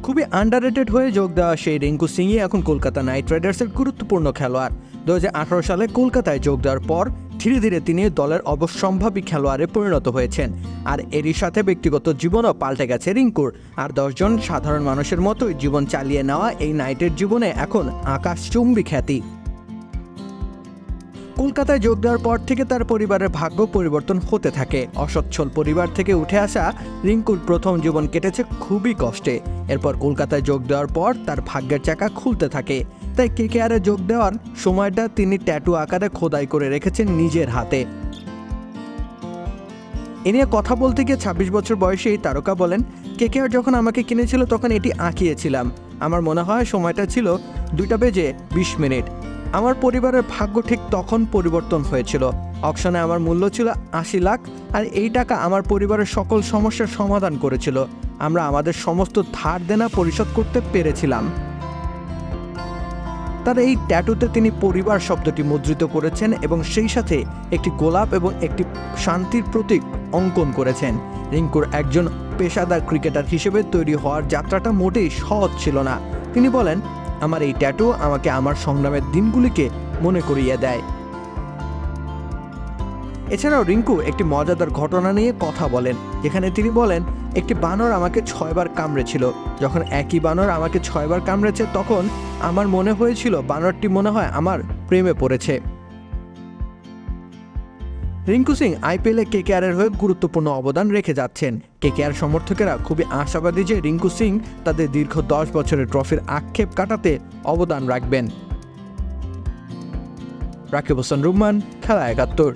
খুবই আন্ডাররেটেড হয়ে যোগ দেওয়া সেই রিঙ্কু সিংই এখন কলকাতা নাইট রাইডার্সের গুরুত্বপূর্ণ খেলোয়াড়। 2018 সালে কলকাতায় যোগ দেওয়ার পর ধীরে ধীরে তিনি দলের অবশ্যম্ভাবী খেলোয়াড়ে পরিণত হয়েছেন। আর এরই সাথে ব্যক্তিগত জীবনও পাল্টে গেছে রিঙ্কুর। আর 10 জন সাধারণ মানুষের মতোই জীবন চালিয়ে নেওয়া এই নাইটের জীবনে এখন আকাশচুম্বী খ্যাতি। কলকাতায় যোগ দেওয়ার পর থেকে তার পরিবারের ভাগ্য পরিবর্তন হতে থাকে। অসচ্ছল পরিবার থেকে উঠে আসা রিঙ্কুর প্রথম জীবন কেটেছে খুবই কষ্টে। এরপর কলকাতায় যোগ দেওয়ার পর তার ভাগ্যের চাকা খুলতে থাকে। তাই কেকেআরে যোগ দেওয়ার সময়টা তিনি ট্যাটু আকারে খোদাই করে রেখেছেন নিজের হাতে। এ নিয়ে কথা বলতে গিয়ে 26 বছর বয়সী এই তারকা বলেন, কেকেআর যখন আমাকে কিনেছিল তখন এটি আঁকিয়েছিলাম। আমার মনে হয় সময়টা ছিল 2:20 আমার পরিবারের ভাগ্য ঠিক তখন পরিবর্তন হয়েছিল। অকশনে আমার মূল্য ছিল 80 লাখ, আর এই টাকা আমার পরিবারের সকল সমস্যার সমাধান করেছিল। আমরা আমাদের সমস্ত ধার দেনা পরিশোধ করতে পেরেছিলাম। তার এই ট্যাটুতে তিনি পরিবার শব্দটি মুদ্রিত করেছেন এবং সেই সাথে একটি গোলাপ এবং একটি শান্তির প্রতীক অঙ্কন করেছেন। রিঙ্কুর একজন পেশাদার ক্রিকেটার হিসেবে তৈরি হওয়ার যাত্রাটা মোটেই সহজ ছিল না। তিনি বলেন, আমার এই ট্যাটু আমাকে আমার সংগ্রামের দিনগুলিকে মনে করিয়ে দেয়। এছাড়াও রিঙ্কু একটি মজাদার ঘটনা নিয়ে কথা বলেন, যেখানে তিনি বলেন, একটি বানর আমাকে 6 বার কামড়েছিল। যখন একই বানর আমাকে 6 বার কামড়েছে তখন আমার মনে হয়েছিল বানরটি মনে হয় আমার প্রেমে পড়েছে। রিঙ্কু সিং আইপিএলে কেকেআরের হয়ে গুরুত্বপূর্ণ অবদান রেখে যাচ্ছেন। কেকেআর সমর্থকেরা খুবই আশাবাদী যে রিঙ্কু সিং তাদের দীর্ঘ 10 বছরের ট্রফির আক্ষেপ কাটাতে অবদান রাখবেন। রাকিব হোসেন রুম্মান, খেলা 71।